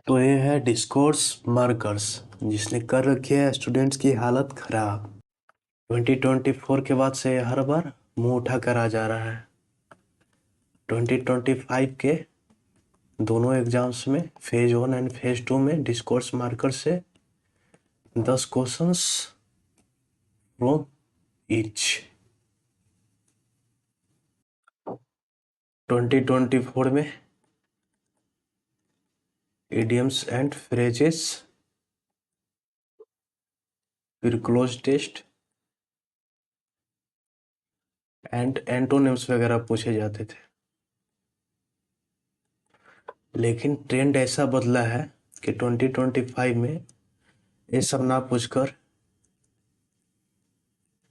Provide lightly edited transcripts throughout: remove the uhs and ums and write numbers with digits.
तो ये है डिस्कोर्स मार्कर्स जिसने कर रखी है स्टूडेंट्स की हालत खराब। 2024 के बाद से हर बार मुंह उठा कर आ जा रहा है। 2025 के दोनों एग्जाम्स में फेज 1 एंड फेज 2 में डिस्कोर्स मार्कर से 10 क्वेश्चंस फ्रॉम ईच। 2024 में इडियम्स एंड फ्रेजेस, फिर क्लोज टेस्ट एंड एंटोनिम्स वगैरह पूछे जाते थे। लेकिन ट्रेंड ऐसा बदला है कि 2025 में ये सब ना पूछकर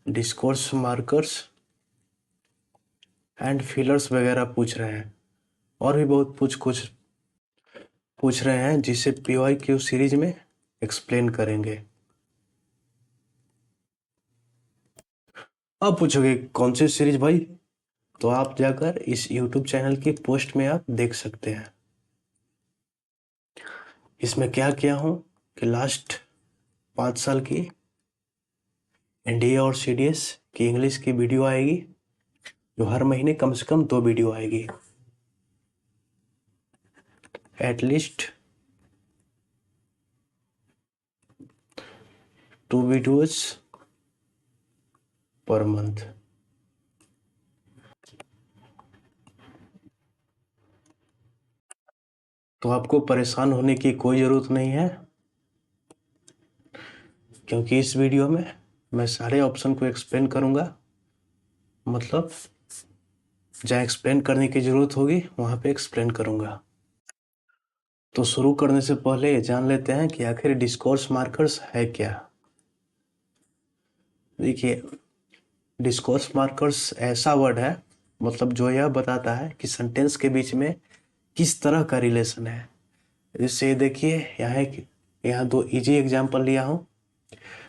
डिस्कोर्स मार्कर्स एंड फिलर्स वगैरह पूछ रहे हैं, और भी बहुत कुछ पूछ रहे हैं जिसे PYQ सीरीज में एक्सप्लेन करेंगे। आप पूछोगे कौन सी सीरीज भाई, तो आप जाकर इस YouTube चैनल की पोस्ट में आप देख सकते हैं। इसमें क्या किया हूँ कि लास्ट 5 साल की NDA और CDS की इंग्लिश की वीडियो आएगी, जो हर महीने कम से कम 2 वीडियो आएगी, एटलीस्ट 2 वीडियोज पर मंथ। तो आपको परेशान होने की कोई ज़रूरत नहीं है, क्योंकि इस वीडियो में मैं सारे ऑप्शन को एक्सप्लेन करूँगा। मतलब जहाँ एक्सप्लेन करने की ज़रूरत होगी वहाँ पे एक्सप्लेन करूँगा। तो शुरू करने से पहले जान लेते हैं कि आखिर डिस्कोर्स मार्कर्स है क्या। देखिए, डिस्कोर्स मार्कर्स ऐसा वर्ड है, मतलब जो यह बताता है कि सेंटेंस के बीच में किस तरह का रिलेशन है। जैसे देखिए, यहाँ 2 इजी एग्जाम्पल लिया हूँ।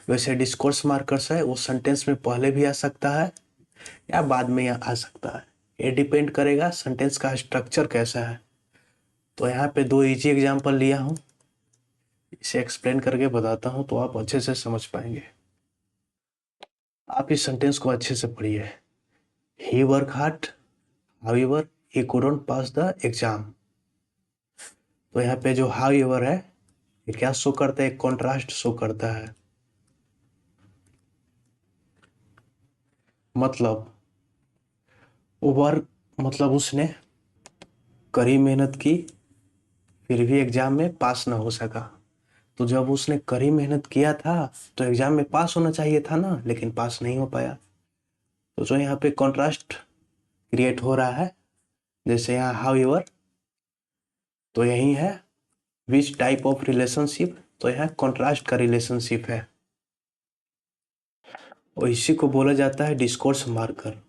वैसे डिस्कोर्स मार्कर्स है वो सेंटेंस में पहले भी आ सकता है या बाद में आ सकता है, ये डिपेंड करेगा सेंटेंस का स्ट्रक्चर कैसा है। तो यहाँ पे 2 इजी एग्जाम्पल लिया हूँ, इसे एक्सप्लेन करके बताता हूँ तो आप अच्छे से समझ पाएंगे। आप इस सेंटेंस को अच्छे से पढ़िए। He work hard, however he couldn't pass the exam. तो यहाँ पे जो हाउएवर है ये क्या शो करता है, कॉन्ट्रास्ट शो करता है। मतलब वर्क मतलब उसने कड़ी मेहनत की फिर भी एग्जाम में पास ना हो सका। तो जब उसने कड़ी मेहनत किया था तो एग्जाम में पास होना चाहिए था ना, लेकिन पास नहीं हो पाया। तो जो यहाँ पे कॉन्ट्रास्ट क्रिएट हो रहा है, जैसे यहाँ हाउएवर, तो यही है विच टाइप ऑफ रिलेशनशिप, तो यहाँ कॉन्ट्रास्ट का रिलेशनशिप है और इसी को बोला जाता है डिस्कोर्स मार्कर।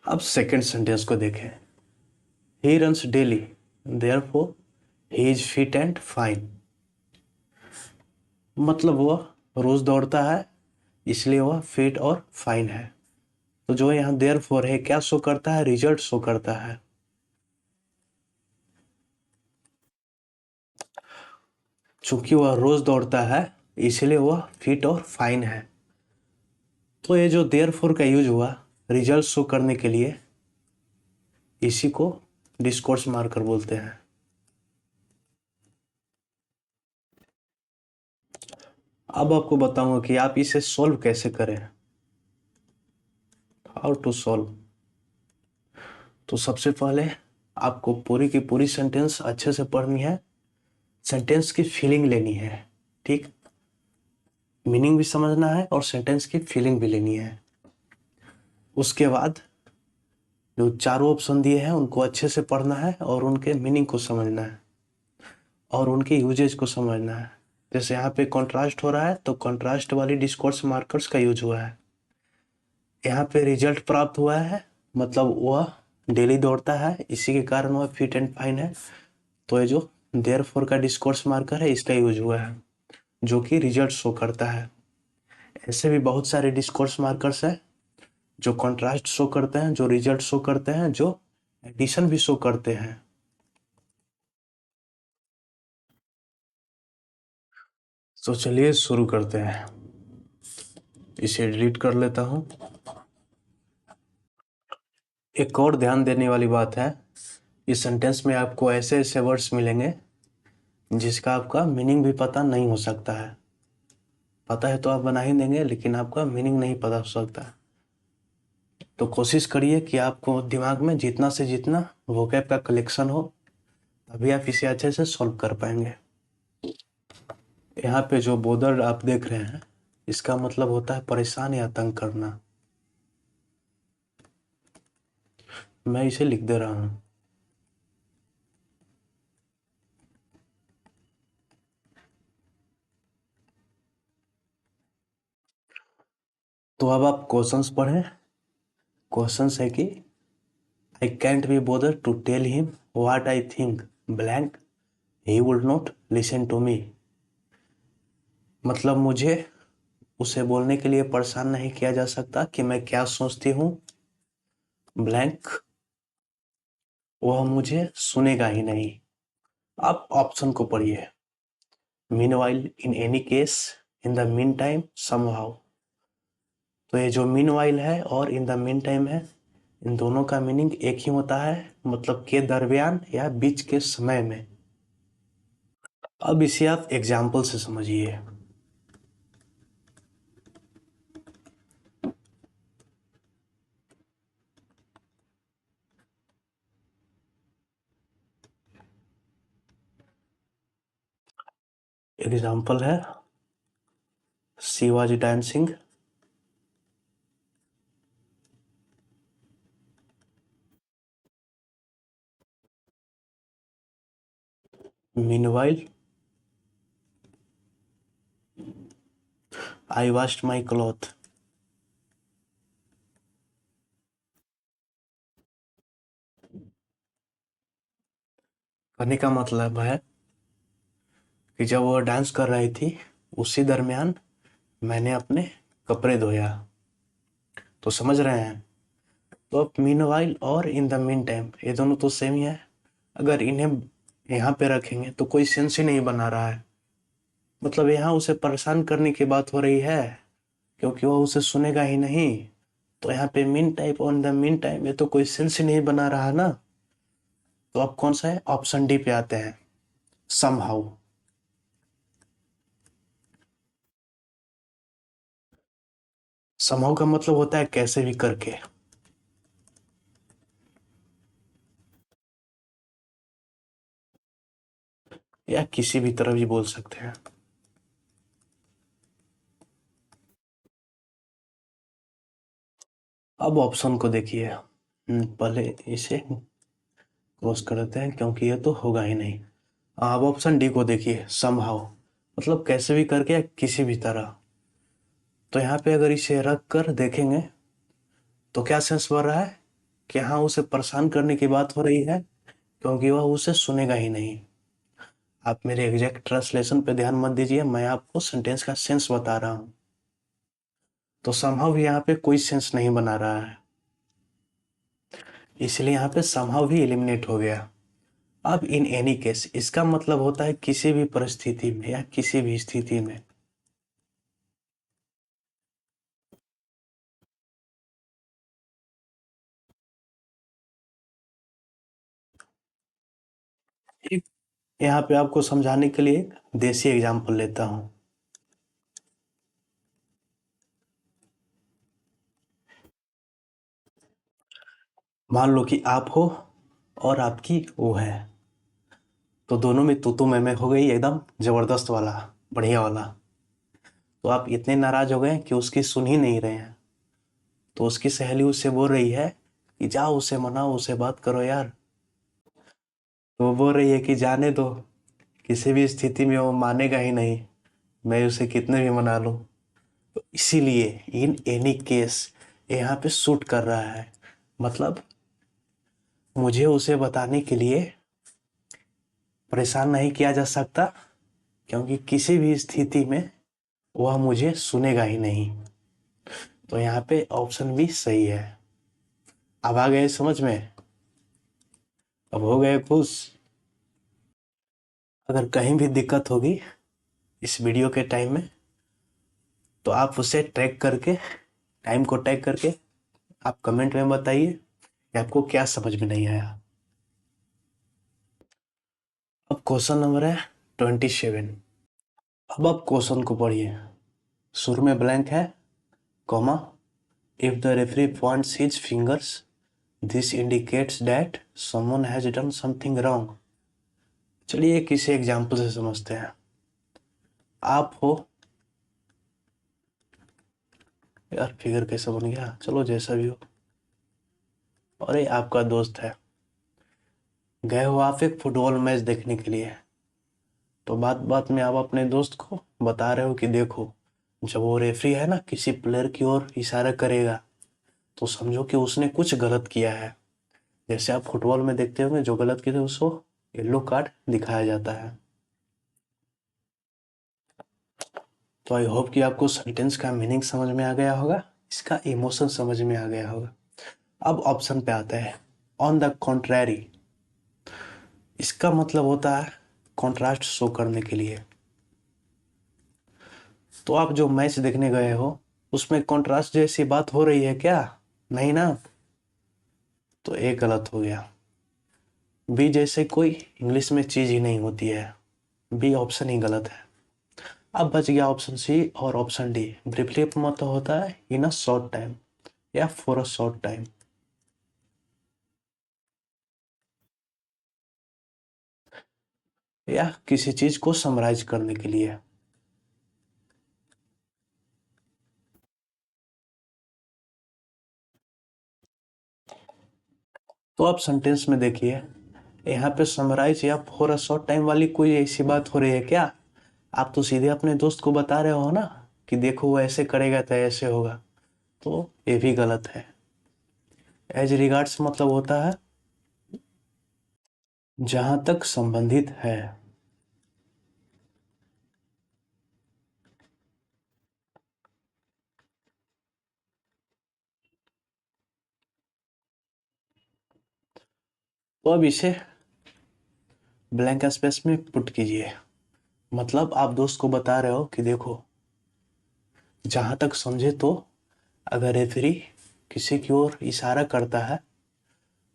अब सेकंड सेंटेंस को देखें। He runs daily therefore he is fit and fine. मतलब वह रोज दौड़ता है इसलिए वह फिट और फाइन है। तो जो यहाँ देयरफॉर है क्या शो करता है, रिजल्ट शो करता है। चूंकि वह रोज दौड़ता है इसलिए वह फिट और फाइन है। तो ये जो देयरफॉर का यूज हुआ रिजल्ट शो करने के लिए, इसी को डिस्कोर्स मार्कर बोलते हैं। अब आपको बताऊंगा कि आप इसे सॉल्व कैसे करें, हाउ टू सॉल्व। तो सबसे पहले आपको पूरी की पूरी सेंटेंस अच्छे से पढ़नी है, सेंटेंस की फीलिंग लेनी है, ठीक, मीनिंग भी समझना है और सेंटेंस की फीलिंग भी लेनी है। उसके बाद जो चारों ऑप्शन दिए हैं उनको अच्छे से पढ़ना है और उनके मीनिंग को समझना है और उनके यूजेज को समझना है। जैसे यहाँ पे कॉन्ट्रास्ट हो रहा है तो कॉन्ट्रास्ट वाली डिस्कोर्स मार्कर्स का यूज हुआ है। यहाँ पे रिजल्ट प्राप्त हुआ है, मतलब वह डेली दौड़ता है इसी के कारण वह फिट एंड फाइन है। तो ये जो देयरफॉर का डिस्कोर्स मार्कर है इसका यूज हुआ है जो कि रिजल्ट शो करता है। ऐसे भी बहुत सारे डिस्कोर्स मार्कर्स है जो कॉन्ट्रास्ट शो करते हैं, जो रिजल्ट शो करते हैं, जो एडिशन भी शो करते हैं। तो चलिए शुरू करते हैं। इसे डिलीट कर लेता हूँ। एक और ध्यान देने वाली बात है, इस सेंटेंस में आपको ऐसे ऐसे वर्ड्स मिलेंगे जिसका आपका मीनिंग भी पता नहीं हो सकता है। पता है तो आप बना ही देंगे, लेकिन आपका मीनिंग नहीं पता हो सकता। तो कोशिश करिए कि आपको दिमाग में जितना से जितना वोकैब का कलेक्शन हो, तभी आप इसे अच्छे से सॉल्व कर पाएंगे। यहाँ पे जो बोदर आप देख रहे हैं, इसका मतलब होता है परेशान या तंग करना। मैं इसे लिख दे रहा हूँ। तो अब आप क्वेश्चंस पढ़ें। क्वेश्चंस है कि I can't be bother to tell him what I think blank, he would not listen to me. मतलब मुझे उसे बोलने के लिए परेशान नहीं किया जा सकता कि मैं क्या सोचती हूँ, ब्लैंक, वह मुझे सुनेगा ही नहीं। आप ऑप्शन को पढ़िए। Meanwhile, in any case, in the mean time, somehow. तो ये जो मीनवाइल है और इन द मीन टाइम है, इन दोनों का मीनिंग एक ही होता है, मतलब के दरमियान या बीच के समय में। अब इसे आप एग्जाम्पल से समझिए। एग्जाम्पल है, she was dancing, meanwhile I washed my cloth. कहने का मतलब है कि जब वो डांस कर रही थी, उसी दरमियान मैंने अपने कपड़े धोया। तो समझ रहे हैं। तो अब मीनवाइल और इन द मीन टाइम, ये दोनों तो सेम ही है। अगर इन्हें यहाँ पे रखेंगे तो कोई सेंस ही नहीं बना रहा है। मतलब यहाँ उसे परेशान करने की बात हो रही है, क्योंकि वो उसे सुनेगा ही नहीं। तो यहाँ पे mean type on the mean time, ये तो कोई सेंस ही नहीं बना रहा ना। तो अब कौन सा है, ऑप्शन डी पे आते हैं, समहाउ। समहाउ का मतलब होता है कैसे भी करके, या किसी भी तरह भी बोल सकते हैं। अब ऑप्शन को देखिए। पहले इसे क्रॉस कर देते हैं, क्योंकि ये तो होगा ही नहीं। अब ऑप्शन डी को देखिए, समहाउ, मतलब कैसे भी करके या किसी भी तरह। तो यहाँ पे अगर इसे रख कर देखेंगे तो क्या सेंस बन रहा है कि हाँ उसे परेशान करने की बात हो रही है, क्योंकि वह उसे सुनेगा ही नहीं। आप मेरे एग्जैक्ट ट्रांसलेशन पे ध्यान मत दीजिए, मैं आपको सेंटेंस का सेंस बता रहा हूँ। तो समहाउ भी यहाँ पे कोई सेंस नहीं बना रहा है, इसलिए यहाँ पे समहाउ भी एलिमिनेट हो गया। अब इन एनी केस, इसका मतलब होता है किसी भी परिस्थिति में या किसी भी स्थिति में। एक यहाँ पे आपको समझाने के लिए देसी एग्जांपल लेता हूँ। मान लो कि आप हो और आपकी वो है, तो दोनों में तू मैं हो गई, एकदम जबरदस्त वाला, बढ़िया वाला। तो आप इतने नाराज हो गए कि उसकी सुन ही नहीं रहे हैं। तो उसकी सहेली उससे बोल रही है कि जाओ उसे मनाओ, उसे बात करो यार। तो वो बोल रही है कि जाने दो, किसी भी स्थिति में वो मानेगा ही नहीं, मैं उसे कितने भी मना लूं। तो इसीलिए इन एनी केस यहाँ पे शूट कर रहा है। मतलब मुझे उसे बताने के लिए परेशान नहीं किया जा सकता, क्योंकि किसी भी स्थिति में वह मुझे सुनेगा ही नहीं। तो यहाँ पे ऑप्शन भी सही है। अब आ गए समझ में? अब हो गए खुश? अगर कहीं भी दिक्कत होगी इस वीडियो के टाइम में तो आप उसे ट्रैक करके, टाइम को टैग करके आप कमेंट में बताइए कि आपको क्या समझ में नहीं आया। अब क्वेश्चन नंबर है 27। अब आप क्वेश्चन को पढ़िए। शुरू में ब्लैंक है, comma, if the referee points his fingers this indicates that someone has done something wrong. चलिए किसी एग्जाम्पल से समझते हैं। आप हो, यार फिगर कैसे बन गया, चलो जैसा भी हो, और ये आपका दोस्त है, गए हो आप एक फुटबॉल मैच देखने के लिए। तो बात बात में आप अपने दोस्त को बता रहे हो कि देखो, जब वो रेफरी है ना किसी प्लेयर की ओर इशारा करेगा तो समझो कि उसने कुछ गलत किया है। जैसे आप फुटबॉल में देखते होंगे, जो गलत किया उसको येलो कार्ड दिखाया जाता है। तो आई होप कि आपको सेंटेंस का मीनिंग समझ में आ गया होगा, इसका इमोशन समझ में आ गया होगा। अब ऑप्शन पे आते हैं। ऑन द कॉन्ट्रैरी, इसका मतलब होता है कॉन्ट्रास्ट शो करने के लिए। तो आप जो मैच देखने गए हो उसमें कॉन्ट्रास्ट जैसी बात हो रही है क्या? नहीं ना, तो ए गलत हो गया। बी जैसे कोई इंग्लिश में चीज ही नहीं होती है, बी ऑप्शन ही गलत है। अब बच गया ऑप्शन सी और ऑप्शन डी। ब्रीफली मतलब होता है इन अ शॉर्ट टाइम या फॉर अ शॉर्ट टाइम, या किसी चीज को समराइज करने के लिए। तो आप सेंटेंस में देखिए, यहाँ पे समराइज या फॉर अ शॉर्ट टाइम वाली कोई ऐसी बात हो रही है क्या? आप तो सीधे अपने दोस्त को बता रहे हो ना कि देखो वो ऐसे करेगा तो ऐसे होगा, तो ये भी गलत है। एज रिगार्ड्स मतलब होता है जहां तक संबंधित है। तो अब इसे ब्लैंक स्पेस में पुट कीजिए। मतलब आप दोस्त को बता रहे हो कि देखो, जहां तक समझे तो अगर रेफरी किसी की ओर इशारा करता है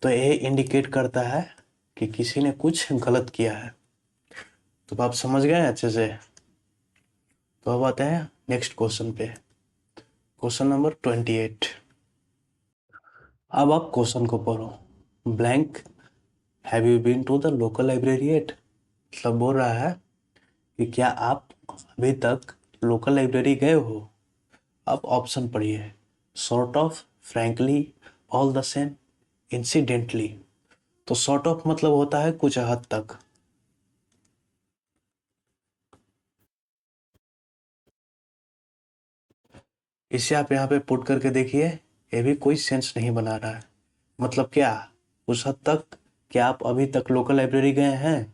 तो ये इंडिकेट करता है कि किसी ने कुछ गलत किया है। तो आप समझ गए अच्छे से? तो अब आते हैं नेक्स्ट क्वेश्चन पे। Question number 28। अब आप क्वेश्चन को पढ़ो। Blank, have you been to the local library yet? मतलब बोल रहा है कि क्या आप अभी तक लोकल लाइब्रेरी गए हो? अब ऑप्शन पढ़िए। Sort of, frankly, all the same, incidentally. तो सॉर्ट ऑफ मतलब होता है कुछ हद तक। इसे आप यहाँ पे पुट करके देखिए, ये भी कोई सेंस नहीं बना रहा है। मतलब क्या, उस हद तक? क्या आप अभी तक लोकल लाइब्रेरी गए हैं?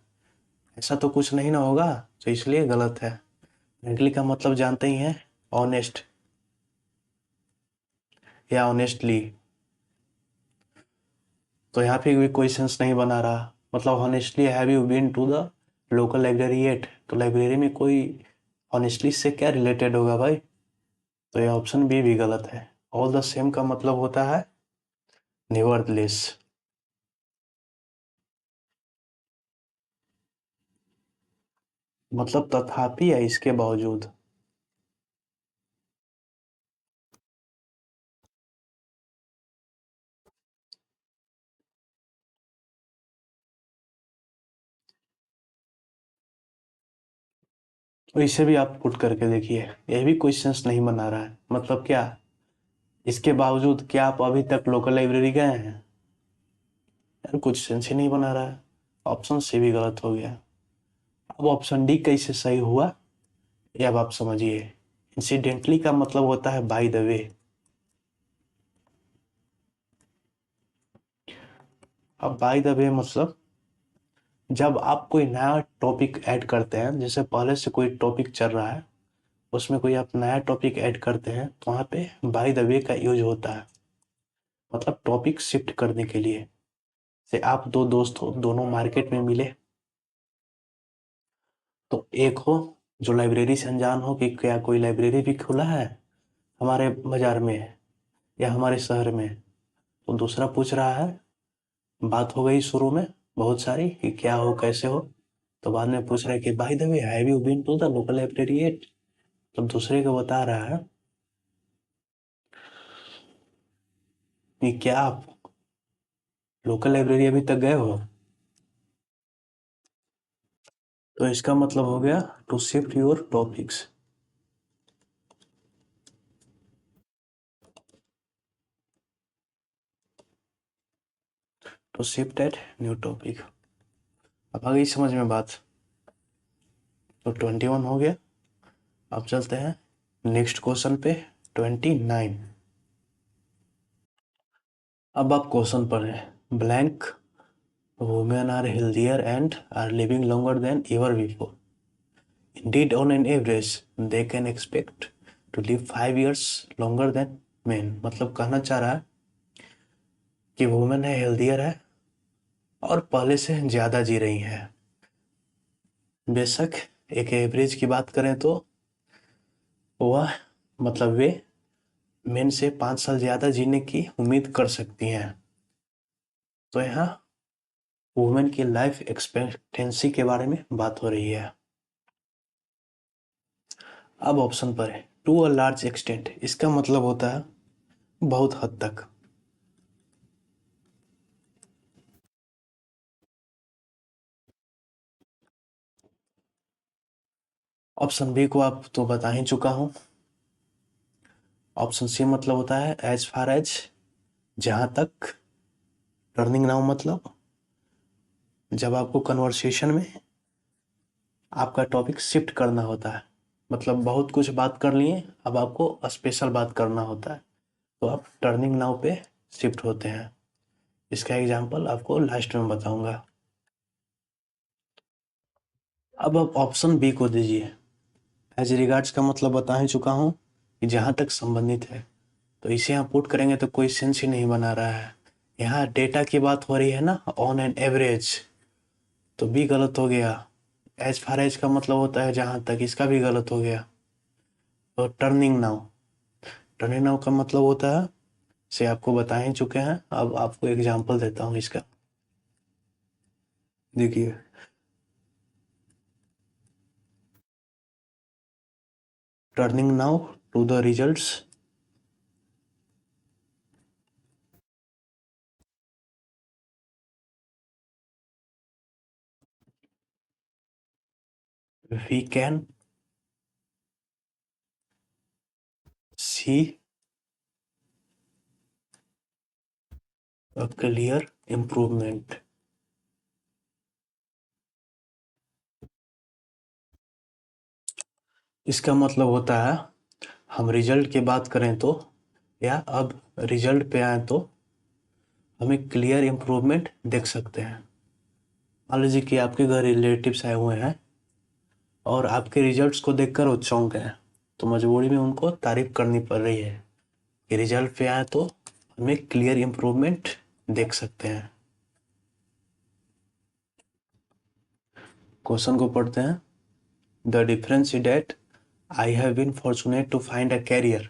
ऐसा तो कुछ नहीं ना होगा, तो इसलिए गलत है। फ्रेंकली का मतलब जानते ही हैं, ऑनेस्ट या ऑनेस्टली। तो यहाँ पे भी कोई सेंस नहीं बना रहा। मतलब honestly have you been to the local library yet, तो लाइब्रेरी में कोई ऑनेस्टली से क्या रिलेटेड होगा भाई? तो ये ऑप्शन बी भी गलत है। ऑल द सेम का मतलब होता है नेवरदलेस। मतलब तथापि या इसके बावजूद। तो इसे भी आप पुट करके देखिए, यह भी कोई सेंस नहीं बना रहा है। मतलब क्या, इसके बावजूद क्या आप अभी तक लोकल लाइब्रेरी गए हैं? यार कुछ सेंस ही नहीं बना रहा है। ऑप्शन सी भी गलत हो गया। अब ऑप्शन डी कैसे सही हुआ ये अब आप समझिए। इंसिडेंटली का मतलब होता है बाय द वे। अब बाय द वे मतलब जब आप कोई नया टॉपिक ऐड करते हैं, जैसे पहले से कोई टॉपिक चल रहा है उसमें कोई आप नया टॉपिक ऐड करते हैं तो वहाँ पे बाय द वे का यूज होता है, मतलब टॉपिक शिफ्ट करने के लिए। से आप दो दोस्त हो, दोनों मार्केट में मिले, तो एक हो जो लाइब्रेरी से अनजान हो कि क्या कोई लाइब्रेरी भी खुला है हमारे बाजार में या हमारे शहर में, तो दूसरा पूछ रहा है। बात हो गई शुरू में बहुत सारी कि क्या हो कैसे हो, तो बाद में पूछ रहा है कि by the way have you been to the local library yet. तब दूसरे को बता रहा है कि क्या आप लोकल लाइब्रेरी अभी तक गए हो। तो इसका मतलब हो गया to shift your topics. To shift at new topic. अब आ गई समझ में बात। तो 21 हो गया। अब चलते हैं नेक्स्ट क्वेश्चन पे, 29। अब आप क्वेश्चन पढ़ें। Blank women are healthier and are living longer than ever before. Indeed, on an average, they can expect to live 5 years longer than men। मतलब कहना चाह रहा है कि वुमेन है हेल्थियर है और पहले से ज़्यादा जी रही हैं। बेशक एक एवरेज की बात करें तो वह मतलब वे मेन से 5 साल ज़्यादा जीने की उम्मीद कर सकती हैं। तो यहाँ वुमेन की लाइफ एक्सपेक्टेंसी के बारे में बात हो रही है। अब ऑप्शन पर है टू अ लार्ज एक्सटेंट। इसका मतलब होता है बहुत हद तक। ऑप्शन बी को आप तो बता ही चुका हूँ। ऑप्शन सी मतलब होता है एज फार एज, जहां तक। टर्निंग नाउ मतलब जब आपको कन्वर्सेशन में आपका टॉपिक शिफ्ट करना होता है, मतलब बहुत कुछ बात कर लिए, अब आपको स्पेशल बात करना होता है, तो आप टर्निंग नाउ पे शिफ्ट होते हैं। इसका एग्जांपल आपको लास्ट में बताऊंगा। अब आप ऑप्शन बी को दीजिए। एज रिगार्ड्स का मतलब बता ही चुका हूँ कि जहाँ तक संबंधित है, तो इसे यहाँ पुट करेंगे तो कोई सेंस ही नहीं बना रहा है। यहाँ डेटा की बात हो रही है ना, ऑन एन एवरेज, तो बी गलत हो गया। एज फार एज का मतलब होता है जहां तक, इसका भी गलत हो गया। तो टर्निंग नाउ, टर्निंग नाउ का मतलब होता है से आपको बता ही चुके हैं। अब आपको एग्जांपल देता हूँ इसका। देखिए, turning now to the results we can see a clear improvement. इसका मतलब होता है हम रिजल्ट की बात करें तो, या अब रिजल्ट पे आए तो हम एक क्लियर इम्प्रूवमेंट देख सकते हैं। मान लीजिए कि आपके घर रिलेटिव्स आए हुए हैं और आपके रिजल्ट्स को देखकर वो चौंक गए, तो मजबूरी में उनको तारीफ करनी पड़ रही है कि रिजल्ट पे आए तो हमें क्लियर इम्प्रूवमेंट देख सकते हैं। क्वेश्चन को पढ़ते हैं। The difference is that I have been fortunate to find a career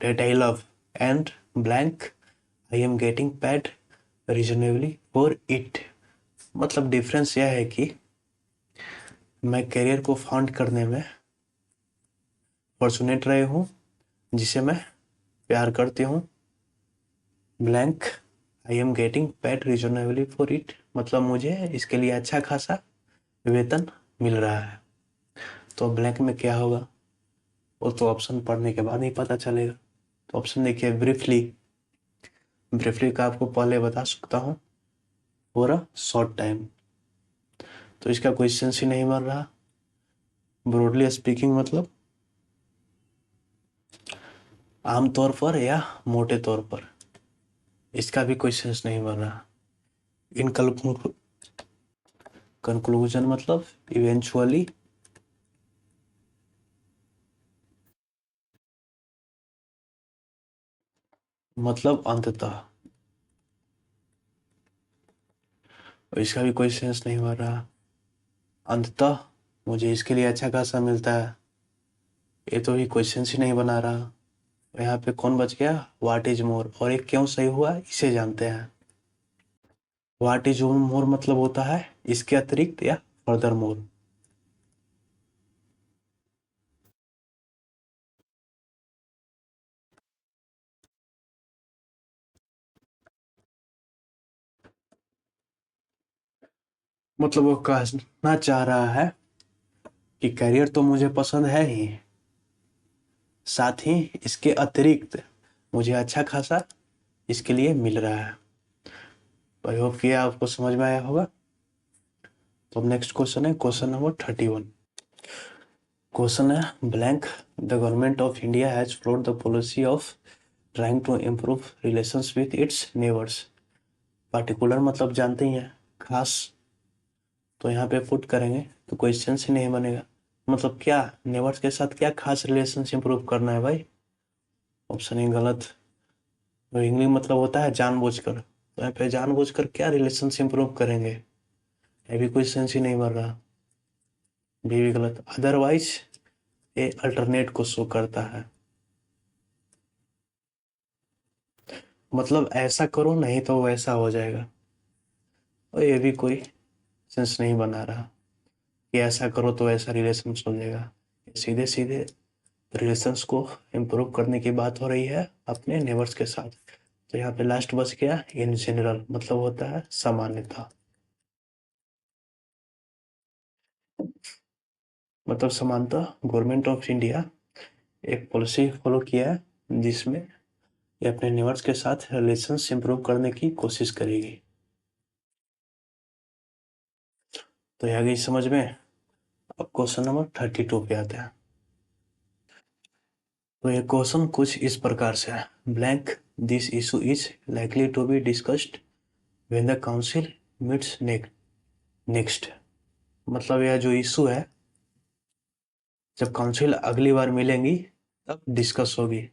that I love and blank I am getting paid reasonably for it. मतलब डिफरेंस यह है कि मैं कैरियर को फाउंड करने में फॉर्चुनेट रहे हूँ जिसे मैं प्यार करती हूँ। Blank I am getting paid reasonably for it, मतलब मुझे इसके लिए अच्छा खासा वेतन मिल रहा है। तो ब्लैंक में क्या होगा वो तो ऑप्शन पढ़ने के बाद ही पता चलेगा। तो ऑप्शन देखिए, ब्रीफली। ब्रीफली का आपको पहले बता सकता हूँ, फॉर अ शॉर्ट टाइम, तो इसका कोई सेंस ही नहीं बन रहा। ब्रॉडली स्पीकिंग मतलब आमतौर पर या मोटे तौर पर, इसका भी कोई सेंस नहीं बन रहा। इन कंक्लूजन मतलब इवेंचुअली मतलब अंततः। और इसका भी कोई सेंस नहीं बन रहा। अंततः मुझे इसके लिए अच्छा खासा मिलता है, ये तो भी क्वेश्चन ही नहीं बना रहा। यहाँ पे कौन बच गया, व्हाट इज मोर, और ये क्यों सही हुआ इसे जानते हैं। व्हाट इज मोर मतलब होता है इसके अतिरिक्त या फर्दर मोर। मतलब वो कहना चाह रहा है कि करियर तो मुझे पसंद है ही, साथ ही इसके अतिरिक्त मुझे अच्छा खासा इसके लिए मिल रहा है। आई होप कि आपको समझ में आया होगा। तो अब नेक्स्ट क्वेश्चन है क्वेश्चन नंबर 31। क्वेश्चन है blank, the government of India has followed the policy of trying to improve relations with its neighbours. Particular मतलब जानते ही हैं, खास। तो यहाँ पे पुट करेंगे तो क्वेश्चन ही नहीं बनेगा। मतलब क्या नेबर्स के साथ क्या खास रिलेशन इंप्रूव करना है भाई। ऑप्शन ही गलत। तो इंग्लिश मतलब होता है जानबूझकर, तो यहाँ पे जानबूझकर क्या रिलेशन इंप्रूव करेंगे, ये भी कोई सेंस ही नहीं बन रहा। भी गलत। अदरवाइज ये अल्टरनेट को शो करता है, मतलब ऐसा करो नहीं तो वैसा हो जाएगा। और ये भी कोई सेंस नहीं बना रहा कि ऐसा करो तो ऐसा रिलेशन हो जाएगा। सीधे सीधे रिलेशंस को इम्प्रूव करने की बात हो रही है अपने नेबर्स के साथ। तो यहाँ पे लास्ट बच गया इन जनरल, मतलब होता है सामान्यता। मतलब समानता गवर्नमेंट ऑफ इंडिया एक पॉलिसी फॉलो किया है जिसमें ये अपने नेबर्स के साथ रिलेशंस इंप्रूव करने की कोशिश करेगी। तो ये आ गई समझ में। अब क्वेश्चन नंबर 32 पे आते हैं। तो ये क्वेश्चन कुछ इस प्रकार से है, blank, this issue is likely to be discussed when the council meets next. मतलब यह जो इशू है जब काउंसिल अगली बार मिलेंगी तब डिस्कस होगी।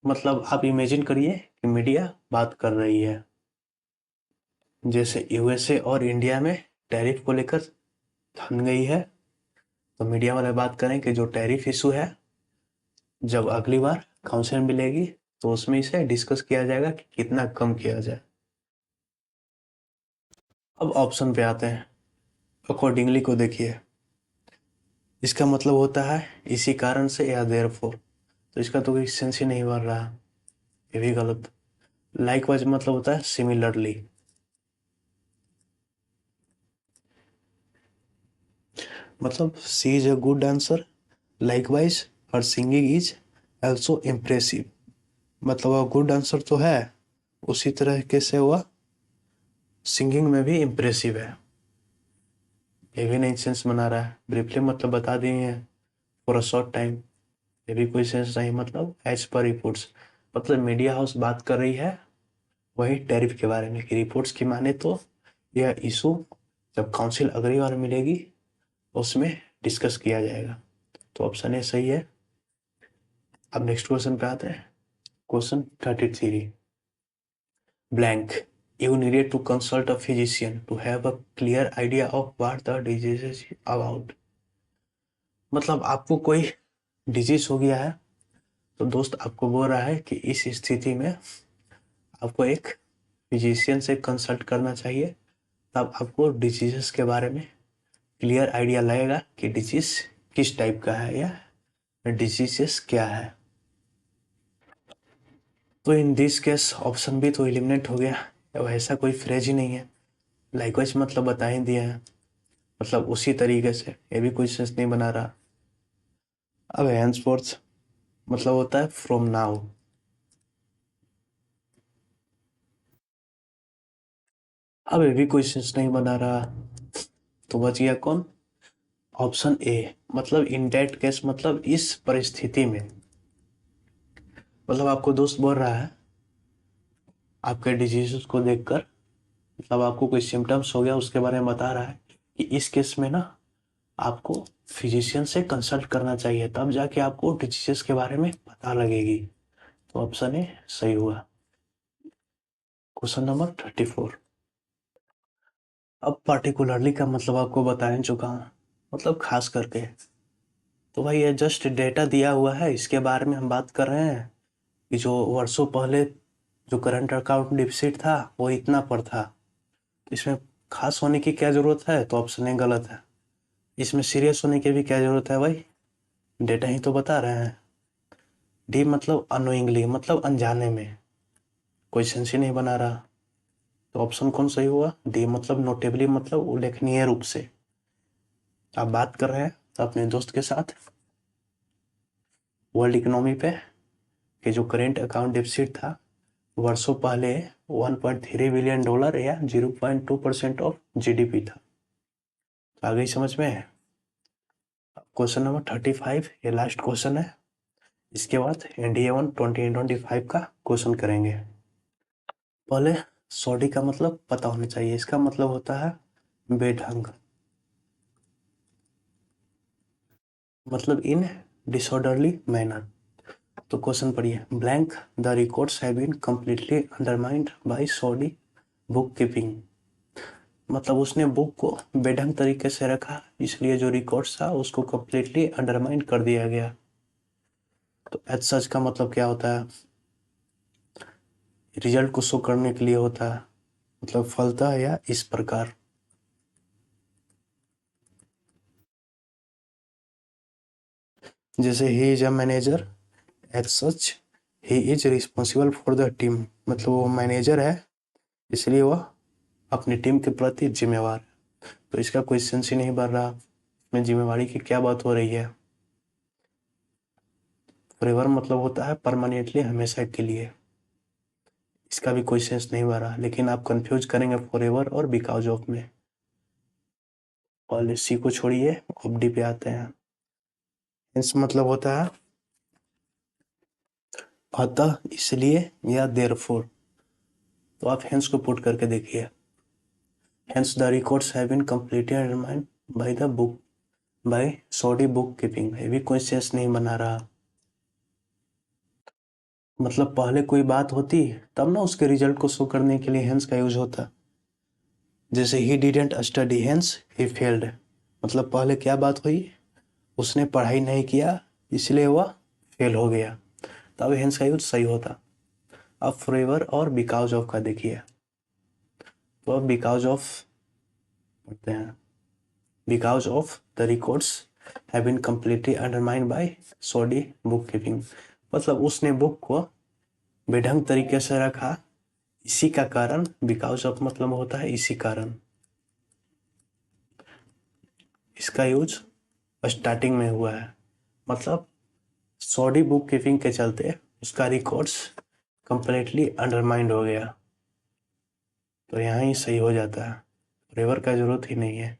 मतलब आप इमेजिन करिए कि मीडिया बात कर रही है, जैसे यूएसए और इंडिया में टैरिफ को लेकर थम गई है, तो मीडिया वाले बात करें कि जो टैरिफ इशू है जब अगली बार काउंसिल मिलेगी तो उसमें इसे डिस्कस किया जाएगा कि कितना कम किया जाए। अब ऑप्शन पे आते हैं। अकॉर्डिंगली को देखिए, इसका मतलब होता है इसी कारण से या देयरफॉर, तो इसका तो कोई सेंस ही नहीं बन रहा, ये भी गलत। लाइकवाइज मतलब होता है सिमिलरली। मतलब she is a good dancer, likewise her singing is also impressive. मतलब वह गुड डांसर तो है, उसी तरह से वह सिंगिंग में भी इम्प्रेसिव है। ये भी नहीं सेंस बना रहा है। ब्रीफली मतलब बता दिए हैं, फॉर अ शॉर्ट टाइम, ये भी कोई सेंस नहीं। मतलब एज पर रिपोर्ट्स, मतलब मीडिया हाउस बात कर रही है वही टैरिफ के बारे में कि रिपोर्ट्स की माने तो यह इशू जब काउंसिल अगली बार मिलेगी उसमें डिस्कस किया जाएगा। तो ऑप्शन ए सही है। अब नेक्स्ट क्वेश्चन पे आते हैं। Question 33, blank, you needed to consult a physician to have a clear idea of what the disease is about। मतलब आपको कोई डिजीज हो गया है तो दोस्त आपको बोल रहा है कि इस स्थिति में आपको एक फिजिशियन से कंसल्ट करना चाहिए, तब आपको डिजीजेस के बारे में क्लियर आइडिया लगेगा कि डिजीज किस टाइप का है या डिजीजेस क्या है। तो इन दिस केस ऑप्शन भी तो एलिमिनेट हो गया, अब ऐसा कोई फ्रेज ही नहीं है। लाइकवाइज मतलब बता ही दिया है, मतलब उसी तरीके से, ये भी कोई सेंस नहीं बना रहा। अब हैंसफोर्थ मतलब होता है फ्रॉम नाउ। अब ये भी कोई सेंस नहीं बना रहा। तो बच गया कौन, ऑप्शन ए, मतलब इन दैट केस, मतलब इस परिस्थिति में। मतलब आपको दोस्त बोल रहा है आपके डिजीज को देखकर, मतलब आपको कोई सिम्टम्स हो गया उसके बारे में बता रहा है कि इस केस में ना आपको फिजिशियन से कंसल्ट करना चाहिए, तब जाके आपको डिजीजेस के बारे में पता लगेगी। तो ऑप्शन ए सही हुआ। Question number 34। अब पार्टिकुलरली का मतलब आपको बताएं चुका हूँ, मतलब खास करके। तो भाई ये जस्ट डेटा दिया हुआ है, इसके बारे में हम बात कर रहे हैं कि जो वर्षों पहले जो करंट अकाउंट डिफिसिट था वो इतना पर था। इसमें खास होने की क्या ज़रूरत है, तो ऑप्शन ए गलत है। इसमें सीरियस होने की भी क्या ज़रूरत है भाई, डेटा ही तो बता रहे हैं। डी मतलब अनोइंगली, मतलब अनजाने में, कोई सेंस ही नहीं बना रहा। तो ऑप्शन कौन सही हुआ, डी मतलब नोटेबली, मतलब उल्लेखनीय रूप से। आप बात कर रहे हैं अपने दोस्त के साथ वर्ल्ड इकोनॉमी पे कि जो करेंट अकाउंट डिफिसिट था वर्षों पहले $1.3 बिलियन या 0.2% ऑफ जीडीपी था। आ गई समझ में। क्वेश्चन नंबर 35 ये लास्ट क्वेश्चन है, इसके बाद NDA-1 2025 का क्वेश्चन करेंगे। पहले सॉडी का मतलब पता होना चाहिए, इसका मतलब होता है बेढंग, मतलब इन डिसऑर्डरली मैनर। तो क्वेश्चन पढ़िए, blank the records have been completely undermined by shoddy book keeping. मतलब उसने बुक को बेढंग तरीके से रखा, इसलिए जो रिकॉर्ड्स था उसको कंप्लीटली अंडरमाइन कर दिया गया। तो एज सच का मतलब क्या होता है, रिजल्ट को शो करने के लिए होता है, मतलब फलता है या इस प्रकार। जैसे he is a manager, as such he is responsible for the team, मतलब वो मैनेजर है इसलिए वह अपनी टीम के प्रति जिम्मेवार है। तो इसका कोई सेंस ही नहीं बन रहा, इसमें जिम्मेवारी की क्या बात हो रही है। फॉरएवर मतलब होता है परमानेंटली, हमेशा के लिए, इसका भी कोई सेंस नहीं बन रहा। लेकिन आप कंफ्यूज करेंगे फॉरएवर और बिकॉज ऑफ में। पॉलिसी को छोड़िए, अब डी पे आते हैं। हेंस मतलब होता है अतः, इसलिए या देयरफॉर। तो आप हेंस को पुट करके देखिए, hence the records have been completely undermined by the book by shoddy book keeping. ये भी कोई सेंस नहीं बना रहा। मतलब पहले कोई बात होती तब ना उसके रिजल्ट को शो करने के लिए हेंस का यूज होता। जैसे he didn't study hence he failed, मतलब पहले क्या बात हुई, उसने पढ़ाई नहीं किया इसलिए वह फेल हो गया, तब हेंस का यूज सही होता। अब फॉरएवर और बिकॉज ऑफ का देखिए, तो अब बिकॉज ऑफ पढ़ते हैं। Because of the records have been completely undermined by shoddy book keeping, मतलब उसने बुक को बेढंग तरीके से रखा, इसी का कारण। बिकॉज ऑफ मतलब होता है इसी कारण। इसका यूज स्टार्टिंग में हुआ है, मतलब सॉडी बुक कीपिंग के चलते उसका रिकॉर्ड्स कंप्लीटली अंडरमाइंड हो गया। तो यहाँ ही सही हो जाता है, रिवर का जरूरत ही नहीं है।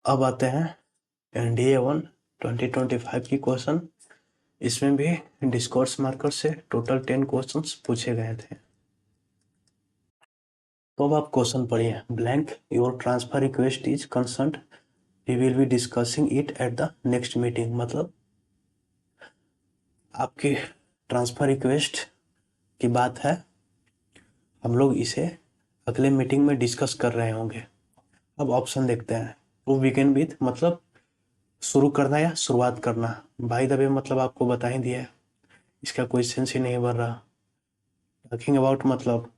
अब आते हैं NDA-1 2025 की क्वेश्चन। इसमें भी डिस्कोर्स मार्कर से टोटल 10 क्वेश्चंस पूछे गए थे। तो अब आप क्वेश्चन पढ़िए, blank your transfer request is concerned, we will be discussing it at the next meeting. मतलब आपकी ट्रांसफर रिक्वेस्ट की बात है, हम लोग इसे अगले मीटिंग में डिस्कस कर रहे होंगे। अब ऑप्शन देखते हैं, टू बिगिन विथ मतलब शुरू करना या शुरुआत करना। बाय द वे मतलब आपको बता ही दिया है, इसका कोई सेंस ही नहीं बन रहा। टॉकिंग अबाउट मतलब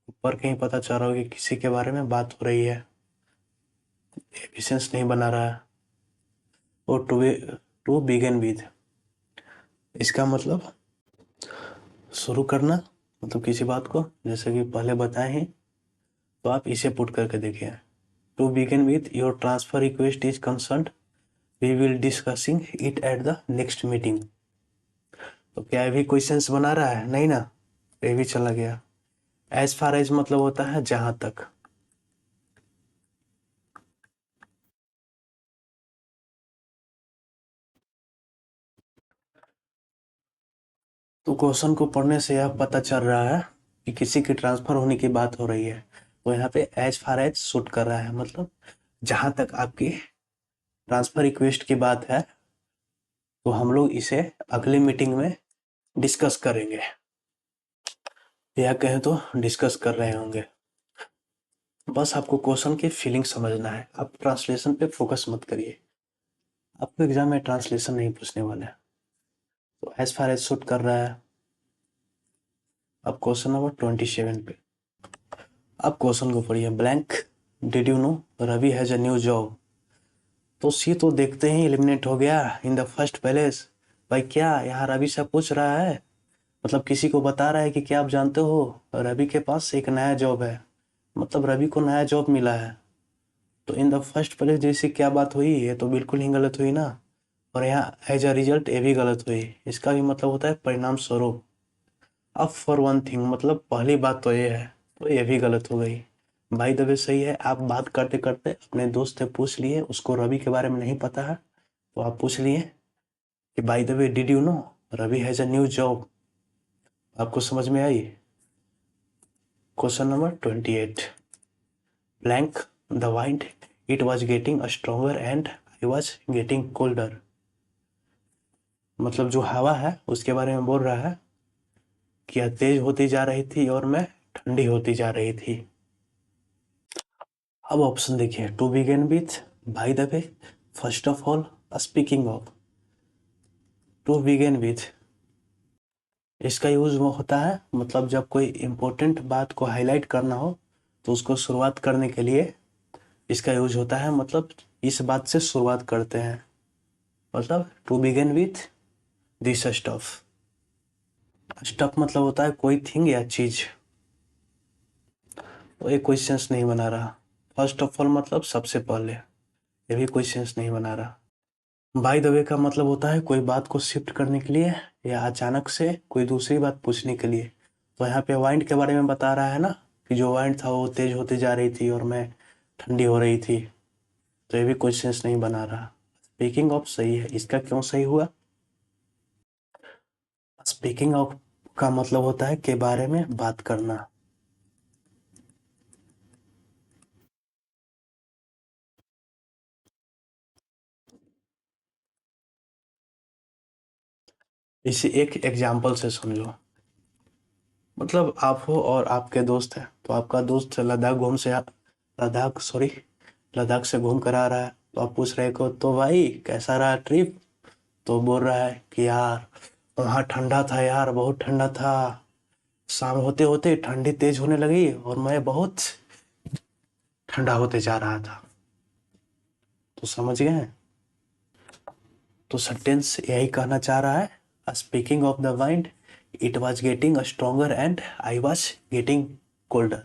ऊपर कहीं पता चल रहा हो कि किसी के बारे में बात हो रही है, ये सेंस नहीं बना रहा है। और टू बिगिन विथ, इसका मतलब शुरू करना, मतलब किसी बात को, जैसे कि पहले बताए हैं। तो आप इसे पुट करके देखिए, to begin with your transfer request is concerned, we will discussing it at the next meeting. तो क्या ये भी कोई सेंस बना रहा है, नहीं ना, ये भी चला गया। एज फार एज मतलब होता है जहां तक। तो क्वेश्चन को पढ़ने से यह पता चल रहा है कि किसी की ट्रांसफर होने की बात हो रही है, तो यहाँ पे एज फार एज शूट कर रहा है, मतलब जहां तक आपकी ट्रांसफर रिक्वेस्ट की बात है तो हम लोग इसे अगली मीटिंग में डिस्कस करेंगे, या कहें तो डिस्कस कर रहे होंगे। बस आपको क्वेश्चन की फीलिंग समझना है, आप ट्रांसलेशन पे फोकस मत करिए। आपको एग्जाम में ट्रांसलेशन नहीं पूछने वाला है। तो एज फार एज शूट कर रहा है। अब क्वेश्चन नंबर 27 पे अब क्वेश्चन को पढ़िए। Blank, did you know Ravi has a new job. तो सी तो देखते ही एलिमिनेट हो गया इन द फर्स्ट प्लेस। भाई क्या यहाँ रवि से पूछ रहा है, मतलब किसी को बता रहा है कि क्या आप जानते हो रवि के पास एक नया जॉब है, मतलब रवि को नया जॉब मिला है। तो इन द फर्स्ट प्लेस जैसी क्या बात हुई, ये तो बिल्कुल ही गलत हुई ना। और यहाँ एज अ रिजल्ट ये भी गलत हुई, इसका भी मतलब होता है परिणाम स्वरूप। अब फॉर वन थिंग मतलब पहली बात तो ये है, तो ये भी गलत हो गई। भाई द वे सही है, आप बात करते करते अपने दोस्त से पूछ लिए, उसको रवि के बारे में नहीं पता है, तो आप पूछ लिए कि by the way did you know Ravi has a new job. आपको समझ में आई। Question number 28। Blank the wind it was getting stronger and I was getting colder. मतलब जो हवा है उसके बारे में बोल रहा है कि यह तेज होती जा रही थी और मैं ठंडी होती जा रही थी। अब ऑप्शन देखिए। To begin with, by the way, first of all, speaking of. To begin with इसका यूज वो होता है मतलब जब कोई इम्पोर्टेंट बात को हाईलाइट करना हो तो उसको शुरुआत करने के लिए इसका यूज होता है, मतलब इस बात से शुरुआत करते हैं, मतलब to begin with this stuff. Stuff मतलब होता है कोई थिंग या चीज। तो ये कोई सेंस नहीं बना रहा। फर्स्ट ऑफ ऑल मतलब सबसे पहले, ये भी कोई सेंस नहीं बना रहा। बाय द वे का मतलब होता है कोई बात को शिफ्ट करने के लिए या अचानक से कोई दूसरी बात पूछने के लिए। तो यहाँ पे वाइंड के बारे में बता रहा है ना कि जो वाइंड था वो तेज होती जा रही थी और मैं ठंडी हो रही थी। तो ये भी कोई सेंस नहीं बना रहा। स्पीकिंग ऑफ सही है। इसका क्यों सही हुआ? स्पीकिंग ऑफ का मतलब होता है के बारे में बात करना। इसे एक एग्जाम्पल से समझो। मतलब आप हो और आपके दोस्त हैं, तो आपका दोस्त लद्दाख से घूम कर आ रहा है। तो आप पूछ रहे हो तो भाई कैसा रहा ट्रिप। तो बोल रहा है कि यार वहाँ ठंडा था यार, बहुत ठंडा था। शाम होते होते ठंडी तेज होने लगी और मैं बहुत ठंडा होते जा रहा था। तो समझ गए। तो सेंटेंस यही कहना चाह रहा है, speaking of the wind it was getting stronger and I was getting colder.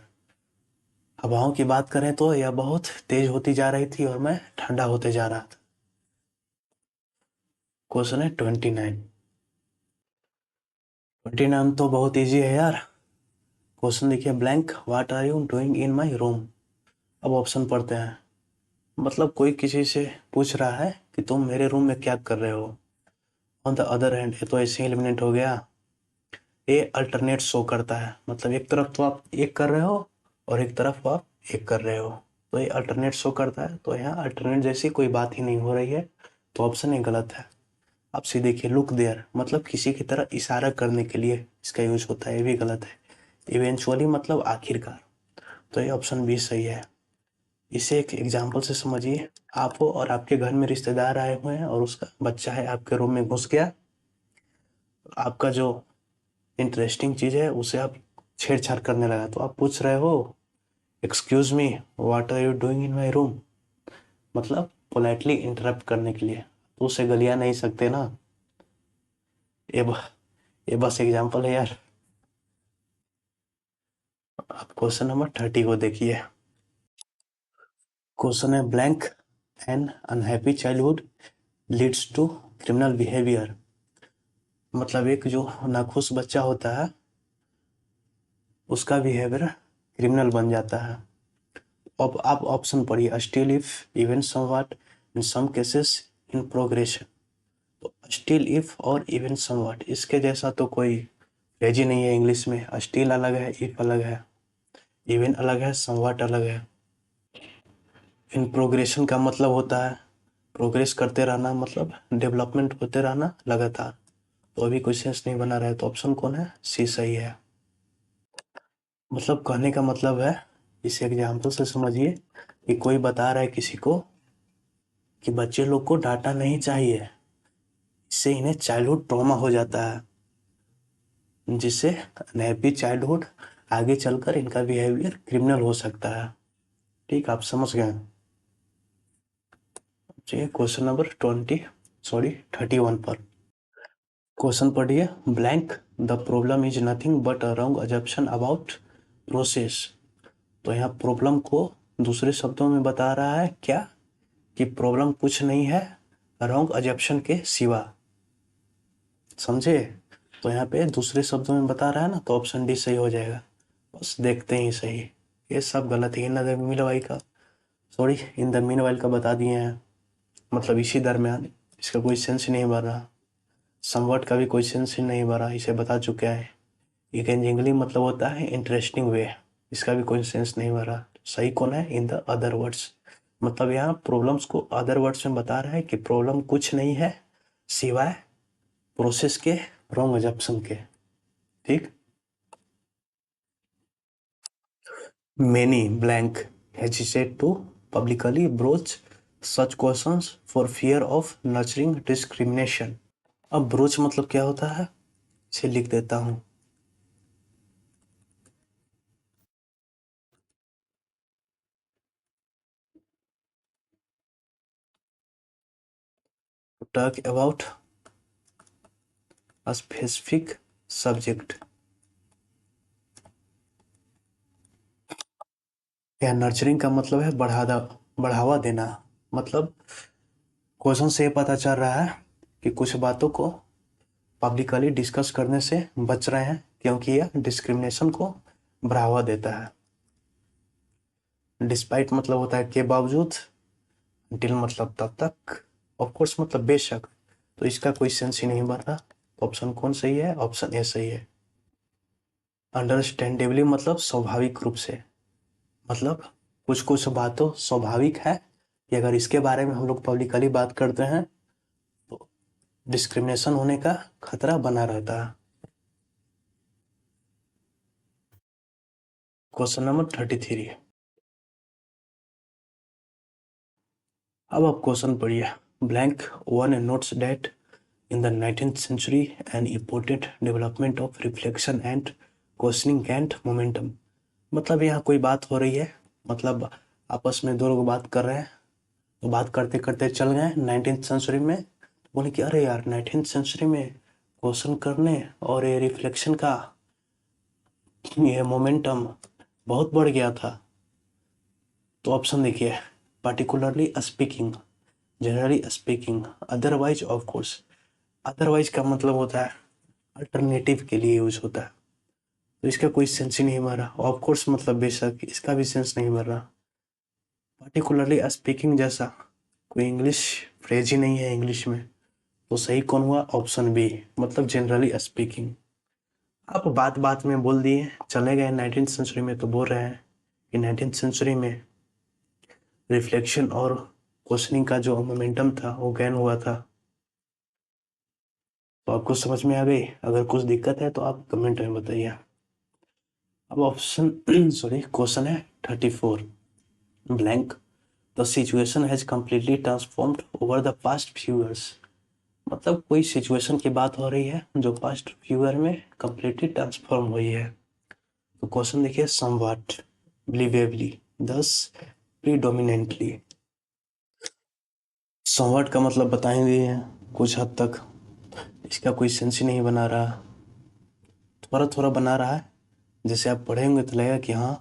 हवाओं की बात करें तो यह बहुत तेज होती जा रही थी और मैं ठंडा होते जा रहा था। क्वेश्चन है 29। 29 तो बहुत इजी है यार। क्वेश्चन देखिए। Blank what are you doing in my room. अब ऑप्शन पढ़ते हैं। मतलब कोई किसी से पूछ रहा है कि तुम मेरे रूम में क्या कर रहे हो। ऑन द अदर हैंड, ये तो ऐसे ही एलिमिनेट हो गया। ये अल्टरनेट शो करता है, मतलब एक तरफ तो आप एक कर रहे हो और एक तरफ आप एक कर रहे हो, तो ये अल्टरनेट शो करता है। तो यहाँ अल्टरनेट जैसी कोई बात ही नहीं हो रही है, तो ऑप्शन ये गलत है। आप सी देखिए। लुक देयर मतलब किसी की तरह इशारा करने के लिए इसका यूज होता है, ये भी गलत है। इवेंचुअली मतलब आखिरकार, तो ये ऑप्शन बी सही है। इसे एक एग्जाम्पल से समझिए। आप हो और आपके घर में रिश्तेदार आए हुए हैं और उसका बच्चा है आपके रूम में घुस गया। आपका जो इंटरेस्टिंग चीज़ है उसे आप छेड़छाड़ करने लगा, तो आप पूछ रहे हो excuse me what are you doing in my room, मतलब पोलाइटली इंटरप्ट करने के लिए। तो उसे गलिया नहीं सकते ना। ये ब, ये बस एग्जाम्पल है यार। आप क्वेश्चन नंबर 30 को देखिए। क्वेश्चन है blank an unhappy childhood leads to criminal behaviour. मतलब एक जो नाखुश बच्चा होता है उसका बिहेवियर क्रिमिनल बन जाता है। अब आप ऑप्शन पढ़िए। Still if, even somewhat, in some cases, in progression. तो स्टिल इफ और इवन समवॉट इसके जैसा तो कोई फ्रेज ही नहीं है इंग्लिश में। स्टिल अलग है, इफ अलग है, इवन अलग है, समवॉट अलग है। इन प्रोग्रेशन का मतलब होता है प्रोग्रेस करते रहना मतलब डेवलपमेंट होते रहना लगातार। तो अभी कोई सेंस नहीं बना रहा है, तो ऑप्शन कौन है? सी सही है। मतलब कहने का मतलब है, इस एग्जाम्पल से समझिए कि कोई बता रहा है किसी को कि बच्चे लोग को डांटना नहीं चाहिए, इससे इन्हें चाइल्डहुड ट्रॉमा हो जाता है, जिससे अनहैप्पी चाइल्डहुड आगे चलकर इनका बिहेवियर क्रिमिनल हो सकता है। ठीक, आप समझ गए। चलिए क्वेश्चन नंबर 31 पर क्वेश्चन पढ़िए। Blank the problem is nothing but a wrong assumption about process. तो यहाँ प्रॉब्लम को दूसरे शब्दों में बता रहा है क्या? कि प्रॉब्लम कुछ नहीं है रॉन्ग अजम्पशन के सिवा। समझे? तो यहाँ पे दूसरे शब्दों में बता रहा है ना, तो ऑप्शन डी सही हो जाएगा। बस देखते ही सही, ये सब गलत है। इन द मीन वाइल का, sorry, in the mean while का बता दिए हैं, मतलब इसी दरम्यान। इसका कोई सेंस ही नहीं बन रहा। समवट का भी कोई सेंस ही नहीं बना, इसे बता चुके हैं। इंगेजिंगली मतलब होता है इंटरेस्टिंग वे, इसका भी कोई सेंस नहीं बना। सही कौन है? In the other words. मतलब यहाँ प्रॉब्लम्स को अदर वर्ड्स में बता रहा है कि प्रॉब्लम कुछ नहीं है सिवाय प्रोसेस के रॉन्ग अजम्पशन के। ठीक। Many blank hesitate to publicly broach such questions for fear of nurturing discrimination. अब ब्रोच मतलब क्या होता है, इसे लिख देता हूँ। Talk about a specific subject. या नर्चरिंग का मतलब है बढ़ावा देना। मतलब क्वेश्चन से ये पता चल रहा है कि कुछ बातों को पब्लिकली डिस्कस करने से बच रहे हैं, क्योंकि यह डिस्क्रिमिनेशन को बढ़ावा देता है। डिस्पाइट मतलब होता है के बावजूद, टिल मतलब तब तक, ऑफ कोर्स मतलब बेशक। तो इसका कोई सेंस ही नहीं बन रहा। ऑप्शन कौन सही है? ऑप्शन ए सही है। अंडरस्टैंडेबली मतलब स्वाभाविक रूप से। मतलब कुछ कुछ बातों स्वाभाविक है कि अगर इसके बारे में हम लोग पब्लिकली बात करते हैं तो डिस्क्रिमिनेशन होने का खतरा बना रहता है। Question number 33। अब आप क्वेश्चन पढ़िए। Blank one notes that in the 19th century an important development of reflection and questioning and momentum। मतलब यहाँ कोई बात हो रही है, मतलब आपस में दो लोग बात कर रहे हैं, तो बात करते करते चल गए 19th सेंचुरी में। बोले कि अरे यार 19th सेंचुरी में क्वेश्चन करने और ये रिफ्लेक्शन का ये मोमेंटम बहुत बढ़ गया था। तो ऑप्शन देखिए, particularly speaking, generally speaking, otherwise of course. Otherwise का मतलब होता है अल्टरनेटिव के लिए यूज होता है, तो इसका कोई सेंस ही नहीं बन रहा। ऑफ कोर्स मतलब बेशक, इसका भी सेंस नहीं बन रहा। पार्टिकुलरली स्पीकिंग जैसा कोई इंग्लिश फ्रेज ही नहीं है इंग्लिश में, तो सही कौन हुआ? ऑप्शन बी, मतलब जनरली स्पीकिंग। आप बात बात में बोल दिए, चले गए 19th सेंचुरी में, तो बोल रहे हैं कि 19th सेंचुरी में रिफ्लेक्शन और क्वेश्चनिंग का जो मोमेंटम था वो गेन हुआ था। तो आपको समझ में आ गई? अगर कुछ दिक्कत है तो आप कमेंट में बताइए। अब ऑप्शन सॉरी क्वेश्चन है 34। Blank the situation has completely transformed over the past few years. मतलब कोई सिचुएशन की बात हो रही है जो पास्ट फ्यू ईयर में कम्प्लीटली ट्रांसफॉर्म हुई है। तो क्वेश्चन देखिए, समवॉट, बिलीवेबली, दस, प्रीडोमिनेंटली। समवॉट का मतलब बता ही दिए हैं कुछ हद तक, इसका कोई सेंस ही नहीं बना रहा, थोड़ा थोड़ा बना रहा है। जैसे आप पढ़ेंगे तो लगेगा कि हाँ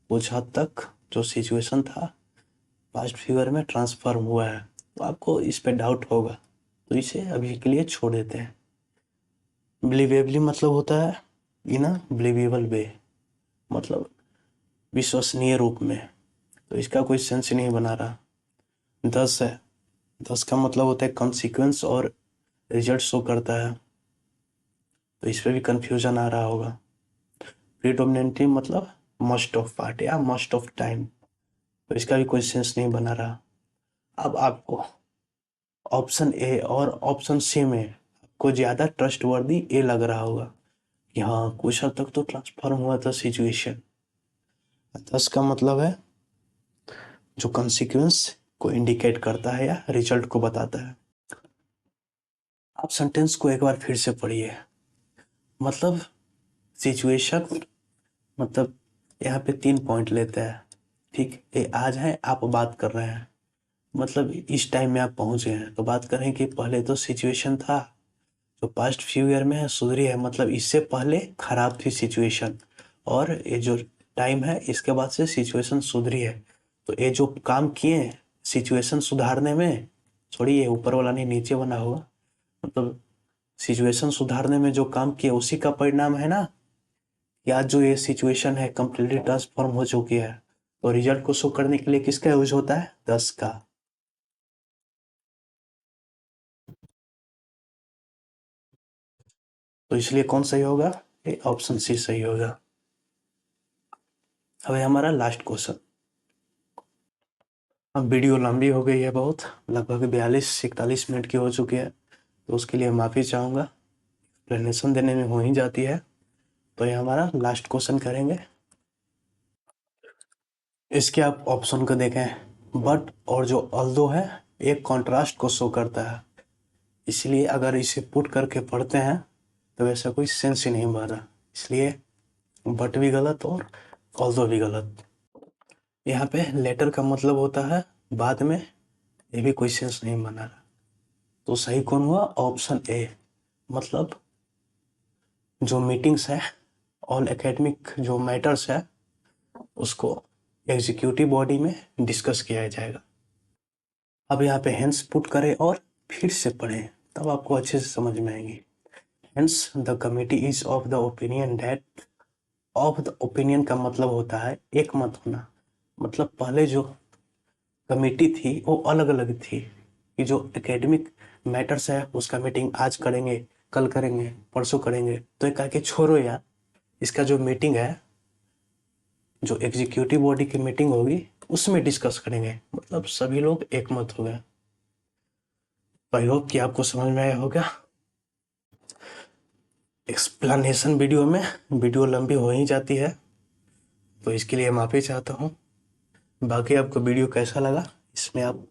कुछ हद तक जो सिचुएशन था पास्ट फ्यूचर में ट्रांसफॉर्म हुआ है, तो आपको इस पे डाउट होगा, तो इसे अभी के लिए छोड़ देते हैं। बिलीवेबली मतलब होता है इन अ बिलीवेबल वे, मतलब विश्वसनीय रूप में, तो इसका कोई सेंस ही नहीं बना रहा। 10 है, 10 का मतलब होता है कॉन्सिक्वेंस और रिजल्ट शो करता है, तो इस पर भी कंफ्यूजन आ रहा होगा। प्रीडोमिनेंटली मतलब मोस्ट ऑफ पार्ट या मोस्ट ऑफ टाइम, तो इसका भी कोई सेंस नहीं बना रहा। अब आपको ऑप्शन ए और ऑप्शन सी में आपको ज़्यादा ट्रस्टवर्दी ए लग रहा होगा कि हाँ कुछ हद तक तो ट्रांसफॉर्म हुआ था सिचुएशन। इसका मतलब है जो कंसिक्वेंस को इंडिकेट करता है या रिजल्ट को बताता है। आप सेंटेंस को एक बार फिर से पढ़िए। मतलब सिचुएशन, मतलब यहाँ पे 3 पॉइंट लेते हैं, ठीक। ये आज है, आप बात कर रहे हैं, मतलब इस टाइम में आप पहुंचे हैं, तो बात करें कि पहले तो सिचुएशन था जो पास्ट फ्यू ईयर में है सुधरी है, मतलब इससे पहले खराब थी सिचुएशन, और ये जो टाइम है इसके बाद से सिचुएशन सुधरी है। तो ये जो काम किए सिचुएशन सुधारने में, छोड़िए ऊपर वाला नहीं नीचे बना होगा, मतलब सिचुएशन सुधारने में जो काम किए उसी का परिणाम है ना कि आज जो ये सिचुएशन है कंप्लीटली ट्रांसफॉर्म हो चुकी है। तो रिजल्ट को शो करने के लिए किसका यूज होता है? 10 का। तो इसलिए कौन सही होगा? ये ऑप्शन सी सही होगा। अब है हमारा लास्ट क्वेश्चन। अब वीडियो लंबी हो गई है बहुत, लगभग 42-41 मिनट की हो चुकी है, तो उसके लिए माफ़ी चाहूँगा, एक्सप्लेनेशन देने में हो ही जाती है। तो ये हमारा लास्ट क्वेश्चन करेंगे। इसके आप ऑप्शन को देखें, बट और जो अल्दो है एक कॉन्ट्रास्ट को शो करता है, इसलिए अगर इसे पुट करके पढ़ते हैं तो वैसा कोई सेंस ही नहीं बन रहा, इसलिए बट भी गलत और ऑल्दो भी गलत। यहाँ पे लेटर का मतलब होता है बाद में, ये भी कोई सेंस नहीं बना रहा। तो सही कौन हुआ? ऑप्शन ए, मतलब जो मीटिंग्स है, ऑल एकेडमिक जो मैटर्स है उसको एग्जीक्यूटिव बॉडी में डिस्कस किया जाएगा। अब यहाँ पे हेंस पुट करें और फिर से पढ़ें, तब आपको अच्छे से समझ में आएंगी। Hence the committee is of the opinion that, of the opinion का मतलब होता है एक मत होना, मतलब पहले जो कमेटी थी वो अलग अलग थी कि जो एकेडमिक मैटर्स है उसका मीटिंग आज करेंगे, कल करेंगे, परसों करेंगे, तो एक करके छोड़ो यार, इसका जो मीटिंग है, जो एग्जीक्यूटिव बॉडी की मीटिंग होगी उसमें डिस्कस करेंगे, मतलब सभी लोग एक मत हो गए। आई होप कि आपको समझ में आया होगा। एक्सप्लेनेशन वीडियो में वीडियो लंबी हो ही जाती है, तो इसके लिए माफ़ी चाहता हूँ। बाकी आपको वीडियो कैसा लगा, इसमें आप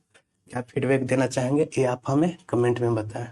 क्या फीडबैक देना चाहेंगे ये आप हमें कमेंट में बताएं।